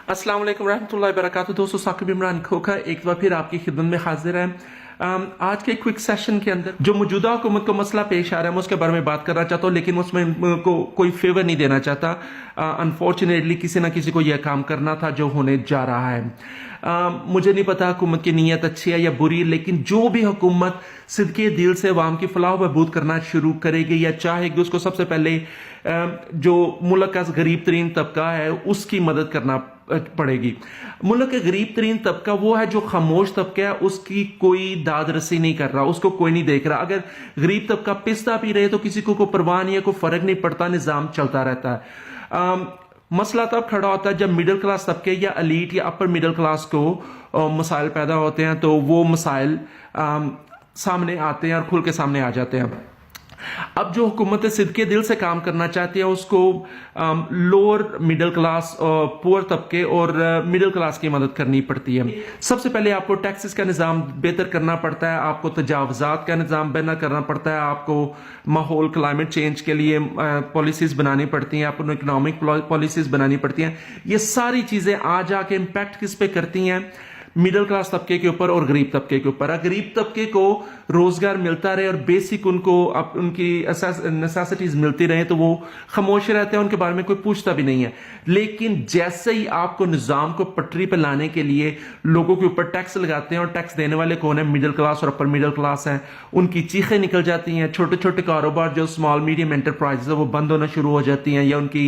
अस्सलाम वालेकुम रहमतुल्लाहि वबरकातुहू। दोस्तों, साकिब इमरान खोखा एक बार फिर आपकी खिदमत में हाजिर है। आज के क्विक सेशन के अंदर जो मौजूदा हुकूमत को मसला पेश आ रहा है मैं उसके बारे में बात करना चाहता हूँ, लेकिन उसमें को कोई फेवर नहीं देना चाहता। अनफॉर्चुनेटली किसी ना किसी को यह काम करना था जो होने जा रहा है। मुझे नहीं पता हुकूमत की नीयत अच्छी है या बुरी, लेकिन जो भी हुकूमत सिद्के दिल से अवाम की फलाह बहबूद करना शुरू करेगी या चाहेगी, उसको सबसे पहले जो मुल्क का गरीब तरीन तबका है उसकी मदद करना पड़ेगी। मुल्क का गरीब तरीन तबका वो है जो खामोश तबका है, उसकी कोई दाद रसी नहीं कर रहा, उसको कोई नहीं देख रहा। अगर गरीब तबका पिस्ता पी रहे तो किसी को कोई परवाह नहीं है, कोई फर्क नहीं पड़ता, निजाम चलता रहता है। मसला तब खड़ा होता है जब मिडिल क्लास तबके या एलीट या अपर मिडिल क्लास को मसाइल पैदा होते हैं, तो वो मसाइल सामने आते हैं और खुल के सामने आ जाते हैं। अब जो हुकूमत सिद्के दिल से काम करना चाहती है उसको लोअर मिडिल क्लास, पुअर तबके और मिडिल क्लास की मदद करनी पड़ती है। सबसे पहले आपको टैक्सेस का निज़ाम बेहतर करना पड़ता है, आपको तजावजात का निज़ाम बेहतर करना पड़ता है, आपको माहौल क्लाइमेट चेंज के लिए पॉलिसीज बनानी पड़ती हैं, आपको इकोनॉमिक पॉलिसीज बनानी पड़ती हैं। ये सारी चीज़ें आज आके इम्पैक्ट किस पे करती हैं? मिडिल क्लास तबके के ऊपर और गरीब तबके के ऊपर। गरीब तबके को रोजगार मिलता रहे और बेसिक उनको उनकी नेसेसिटीज मिलती रहे तो वो खामोश रहते हैं, उनके बारे में कोई पूछता भी नहीं है। लेकिन जैसे ही आपको निजाम को पटरी पर लाने के लिए लोगों के ऊपर टैक्स लगाते हैं, और टैक्स देने वाले कौन है? मिडिल क्लास और अपर मिडिल क्लास हैं, उनकी चीखें निकल जाती हैं। छोटे छोटे कारोबार जो स्मॉल मीडियम एंटरप्राइजेस है वो बंद होना शुरू हो जाती हैं या उनकी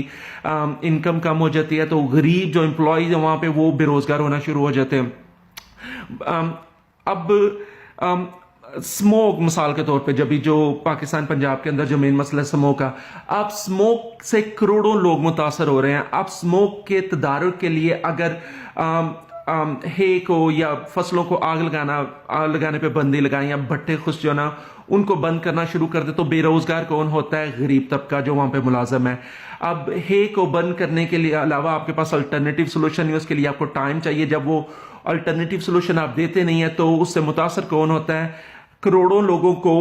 इनकम कम हो जाती है, तो गरीब जो एम्प्लॉयज है वहां पे वो बेरोजगार होना शुरू हो जाते हैं। अब स्मोक मिसाल के तौर पे, जब भी जो पाकिस्तान पंजाब के अंदर जो मेन मसला है स्मोक का, अब स्मोक से करोड़ों लोग मुतासर हो रहे हैं। अब स्मोक के तदारुक के लिए अगर हे को या फसलों को आग लगाने पे बंदी लगाएं या भट्टे खुश जो ना उनको बंद करना शुरू कर दे, तो बेरोजगार कौन होता है? गरीब तबका जो वहां पे मुलाजम है। अब हे को बंद करने के लिए अलावा आपके पास अल्टरनेटिव सोल्यूशन है, उसके लिए आपको टाइम चाहिए। जब वो अल्टरनेटिव सोल्यूशन आप देते नहीं है तो उससे मुतासर कौन होता है? करोड़ों लोगों को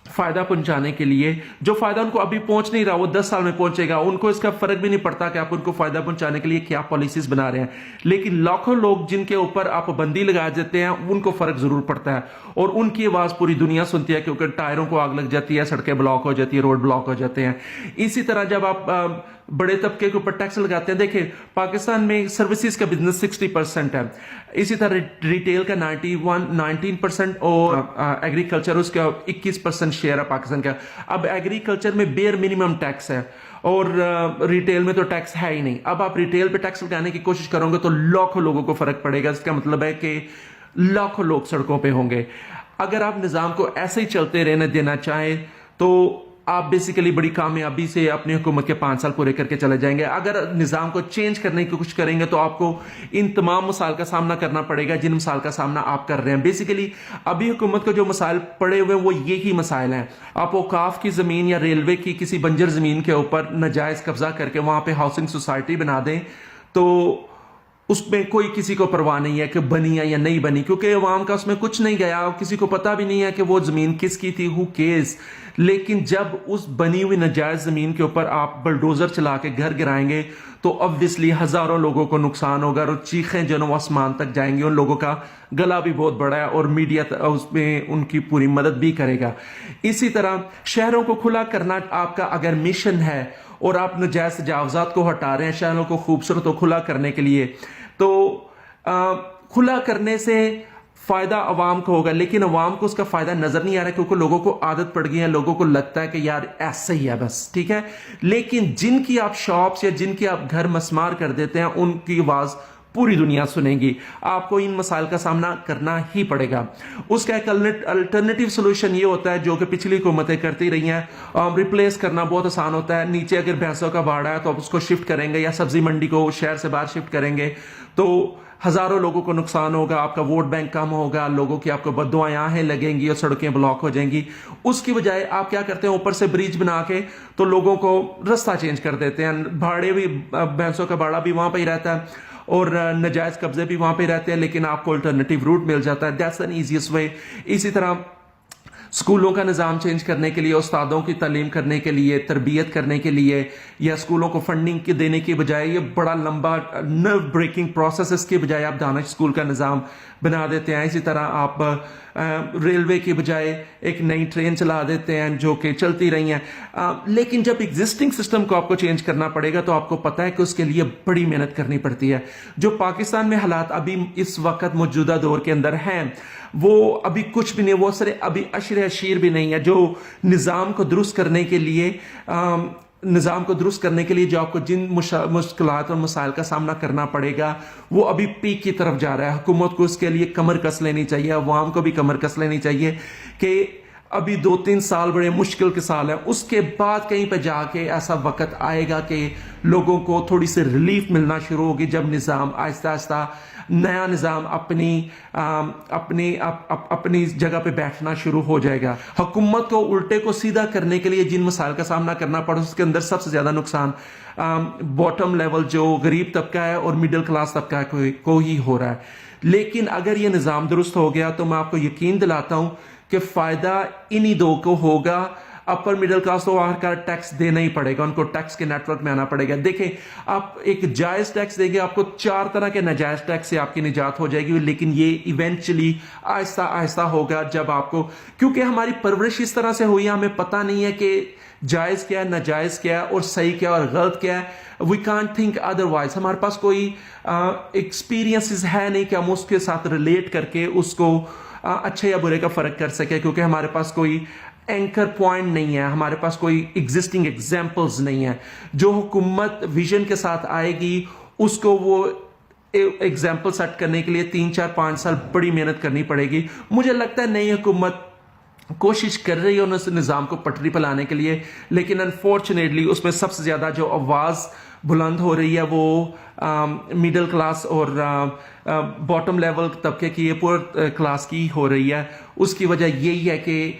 फायदा पहुंचाने के लिए जो फायदा उनको अभी पहुंच नहीं रहा वो 10 साल में पहुंचेगा, उनको इसका फर्क भी नहीं पड़ता कि आप उनको फायदा पहुंचाने के लिए क्या पॉलिसीज बना रहे हैं। लेकिन लाखों लोग जिनके ऊपर आप पाबंदी लगा देते हैं उनको फर्क जरूर पड़ता है और उनकी आवाज पूरी दुनिया सुनती है, क्योंकि टायरों को आग लग जाती है, सड़कें ब्लॉक हो जाती है, रोड ब्लॉक हो जाते हैं। इसी तरह जब आप बड़े तबके के ऊपर टैक्स लगाते हैं, देखिए पाकिस्तान में सर्विसेज का बिजनेस 60% है, इसी तरह रिटेल का 19% और एग्रीकल्चर उसका 21% शेयर है पाकिस्तान का। अब एग्रीकल्चर में बेयर मिनिमम टैक्स है और रिटेल में तो टैक्स है ही नहीं। अब आप रिटेल पे टैक्स लगाने की कोशिश करोगे तो लाखों लोगों को फर्क पड़ेगा। इसका मतलब है कि लाखों लोग सड़कों पे होंगे। अगर आप निजाम को ऐसे ही चलते रहने देना चाहें तो आप बेसिकली बड़ी कामयाबी से अपनी हुकूमत के 5 साल पूरे करके चले जाएंगे। अगर निज़ाम को चेंज करने की कोशिश करेंगे तो आपको इन तमाम मसाइल का सामना करना पड़ेगा जिन मसाइल का सामना आप कर रहे हैं। बेसिकली अभी हुकूमत को जो मसाइल पड़े हुए हैं वो यही मसाइल हैं। आप औकाफ की ज़मीन या रेलवे की किसी बंजर ज़मीन के ऊपर नाजायज़ कब्जा करके वहाँ पर हाउसिंग सोसाइटी बना दें तो उसमें कोई किसी को परवाह नहीं है कि बनी है या नहीं बनी, क्योंकि अवाम का उसमें कुछ नहीं गया, किसी को पता भी नहीं है कि वो ज़मीन किसकी थी, हु केस। लेकिन जब उस बनी हुई नाजायज़ ज़मीन के ऊपर आप बलडोज़र चला के घर गिराएंगे तो ऑब्वियसली हज़ारों लोगों को नुकसान होगा और चीखें जो वो आसमान तक जाएंगी। उन लोगों का गला भी बहुत बड़ा है और मीडिया उसमें उनकी पूरी मदद भी करेगा। इसी तरह शहरों को खुला करना आपका अगर मिशन है और आप नाजायज़ तजावज़ात को हटा रहे हैं शहरों को खूबसूरत और खुला करने के लिए, तो खुला करने से फायदा अवाम को होगा, लेकिन अवाम को उसका फायदा नजर नहीं आ रहा क्योंकि लोगों को आदत पड़ गई है, लोगों को लगता है कि यार ऐसा ही है बस, ठीक है। लेकिन जिनकी आप शॉप्स या जिनके आप घर मस्मार कर देते हैं उनकी आवाज पूरी दुनिया सुनेगी। आपको इन मसाइल का सामना करना ही पड़ेगा। उसका एक अल्टरनेटिव सोल्यूशन ये होता है जो कि पिछली हुकूमतें करती रही हैं। रिप्लेस करना बहुत आसान होता है। नीचे अगर भैंसों का बाड़ा है तो आप उसको शिफ्ट करेंगे या सब्जी मंडी को शहर से बाहर शिफ्ट करेंगे तो हजारों लोगों को नुकसान होगा, आपका वोट बैंक कम होगा, लोगों की आपको बद्दुआएं आहें लगेंगी और सड़कें ब्लॉक हो जाएंगी। उसकी बजाय आप क्या करते हैं, ऊपर से ब्रिज बना के तो लोगों को रास्ता चेंज कर देते हैं। भाड़े भी, भैंसों का भाड़ा भी वहां पर ही रहता है और नाजायज कब्जे भी वहां पे रहते हैं, लेकिन आपको अल्टरनेटिव रूट मिल जाता है। दैट्स एन ईजीएस्ट वे। इसी तरह اسکولوں کا نظام چینج کرنے کے لیے، استادوں کی تعلیم کرنے کے لیے، تربیت کرنے کے لیے، یا اسکولوں کو فنڈنگ دینے کی بجائے یہ بڑا لمبا نرو بریکنگ پروسیس، اس کے بجائے آپ دانش اسکول کا نظام بنا دیتے ہیں. اسی طرح آپ ریلوے کی بجائے ایک نئی ٹرین چلا دیتے ہیں جو کہ چلتی رہی ہیں. لیکن جب ایگزسٹنگ سسٹم کو آپ کو چینج کرنا پڑے گا تو آپ کو پتہ ہے کہ اس کے لیے بڑی محنت کرنی پڑتی ہے. جو پاکستان میں حالات ابھی اس وقت موجودہ دور کے اندر ہیں وہ ابھی کچھ بھی نہیں، وہ ابھی عشر اشیر بھی نہیں ہے. جو نظام کو درست کرنے کے لیے جو آپ کو جن مشکلات اور مسائل کا سامنا کرنا پڑے گا وہ ابھی پیک کی طرف جا رہا ہے. حکومت کو اس کے لیے کمر کس لینی چاہیے، عوام کو بھی کمر کس لینی چاہیے کہ ابھی 2-3 سال بڑے مشکل کے سال ہیں. اس کے بعد کہیں پہ جا کے ایسا وقت آئے گا کہ لوگوں کو تھوڑی سی ریلیف ملنا شروع ہوگی، جب نظام آہستہ آہستہ نیا نظام اپنی جگہ پہ بیٹھنا شروع ہو جائے گا. حکومت کو الٹے کو سیدھا کرنے کے لیے جن مسائل کا سامنا کرنا پڑا اس کے اندر سب سے زیادہ نقصان باٹم لیول جو غریب طبقہ ہے اور مڈل کلاس طبقہ کو ہی ہو رہا ہے. لیکن اگر یہ نظام درست ہو گیا تو میں آپ کو یقین دلاتا ہوں کہ فائدہ انہی دو کو ہوگا. اپر مڈل کلاس تو آخر ٹیکس دینا ہی پڑے گا، ان کو ٹیکس کے نیٹ ورک میں آنا پڑے گا. دیکھیں آپ ایک جائز ٹیکس دیں گے، آپ کو 4 طرح کے ناجائز ٹیکس سے آپ کی نجات ہو جائے گی. لیکن یہ ایونچولی آہستہ آہستہ ہوگا جب آپ کو، کیونکہ ہماری پرورش اس طرح سے ہوئی ہے، ہمیں پتہ نہیں ہے کہ جائز کیا ہے، ناجائز کیا ہے اور صحیح کیا اور غلط کیا ہے. We can't think otherwise. ہمارے پاس کوئی ایکسپیرینسز ہے نہیں کہ ہم اس کے ساتھ ریلیٹ کر کے اس کو اچھے یا برے کا فرق کر سکے، کیونکہ ہمارے پاس کوئی اینکر پوائنٹ نہیں ہے، ہمارے پاس کوئی ایگزسٹنگ ایگزامپلز نہیں ہے. جو حکومت ویژن کے ساتھ آئے گی اس کو وہ ایگزامپل سیٹ کرنے کے لیے 3-4-5 سال بڑی محنت کرنی پڑے گی. مجھے لگتا ہے نئی حکومت کوشش کر رہی ہے اس نظام کو پٹری پہ لانے کے لیے، لیکن انفارچونیٹلی اس میں سب سے زیادہ جو آواز بلند ہو رہی ہے وہ مڈل کلاس اور باٹم لیول طبقے کی، پور کلاس کی ہو رہی ہے. اس کی وجہ یہی ہے کہ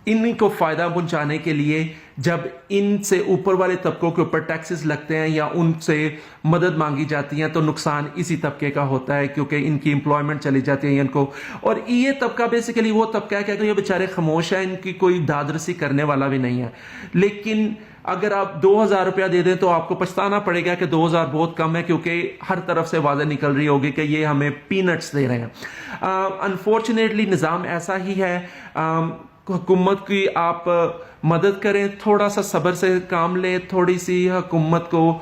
ان کو فائدہ پہنچانے کے لیے جب ان سے اوپر والے طبقوں کے اوپر ٹیکسز لگتے ہیں یا ان سے مدد مانگی جاتی ہیں تو نقصان اسی طبقے کا ہوتا ہے، کیونکہ ان کی امپلائمنٹ چلی جاتی ہے ان کو. اور یہ طبقہ بیسیکلی وہ طبقہ ہے کہ یہ بیچارے خاموش ہیں، ان کی کوئی داد رسی کرنے والا بھی نہیں ہے. لیکن اگر آپ 2000 روپیہ دے دیں تو آپ کو پچھتانا پڑے گا کہ 2000 بہت کم ہے، کیونکہ ہر طرف سے آوازیں نکل رہی ہوگی کہ یہ ہمیں پینٹس دے رہے ہیں. انفارچونیٹلی نظام ایسا ہی ہے. حکومت کی آپ مدد کریں، تھوڑا سا صبر سے کام لیں، تھوڑی سی حکومت کو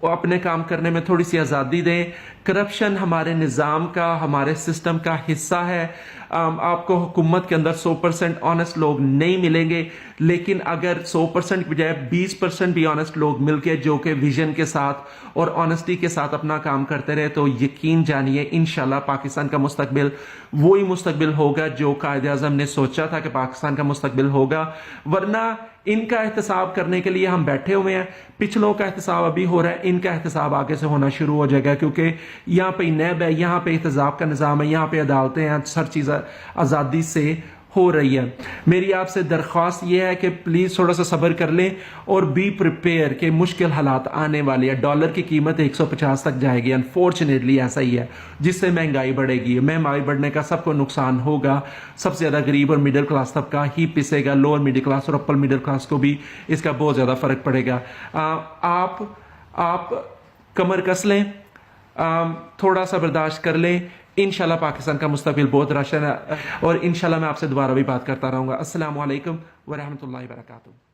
اپنے کام کرنے میں تھوڑی سی آزادی دیں. کرپشن ہمارے نظام کا، ہمارے سسٹم کا حصہ ہے. آپ کو حکومت کے اندر 100% آنےسٹ لوگ نہیں ملیں گے، لیکن اگر 100% کی بجائے 20% بھی آنےسٹ لوگ مل کے جو کہ ویژن کے ساتھ اور آنےسٹی کے ساتھ اپنا کام کرتے رہے تو یقین جانیے انشاءاللہ پاکستان کا مستقبل وہی مستقبل ہوگا جو قائد اعظم نے سوچا تھا کہ پاکستان کا مستقبل ہوگا. ورنہ ان کا احتساب کرنے کے لیے ہم بیٹھے ہوئے ہیں، پچھلوں کا احتساب ابھی ہو رہا ہے، ان کا احتساب آگے سے ہونا شروع ہو جائے گا، کیونکہ یہاں پہ نیب ہے، یہاں پہ احتساب کا نظام ہے، یہاں پہ عدالتیں ہیں، ہر چیز آزادی سے ہو رہی ہے. میری آپ سے درخواست یہ ہے کہ پلیز تھوڑا سا صبر کر لیں اور بی پریپیئر کہ مشکل حالات آنے والے ہیں. ڈالر کی قیمت 150 تک جائے گی، انفارچونیٹلی ایسا ہی ہے، جس سے مہنگائی بڑھے گی. مہنگائی بڑھنے کا سب کو نقصان ہوگا، سب سے زیادہ غریب اور مڈل کلاس طبقہ ہی پسے گا. لوور مڈل کلاس اور اپر مڈل کلاس کو بھی اس کا بہت زیادہ فرق پڑے گا. آپ کمر کس لیں، تھوڑا سا برداشت کر لیں. انشاءاللہ پاکستان کا مستقبل بہت روشن ہے اور انشاءاللہ میں آپ سے دوبارہ بھی بات کرتا رہوں گا. السلام علیکم ورحمۃ اللہ وبرکاتہ.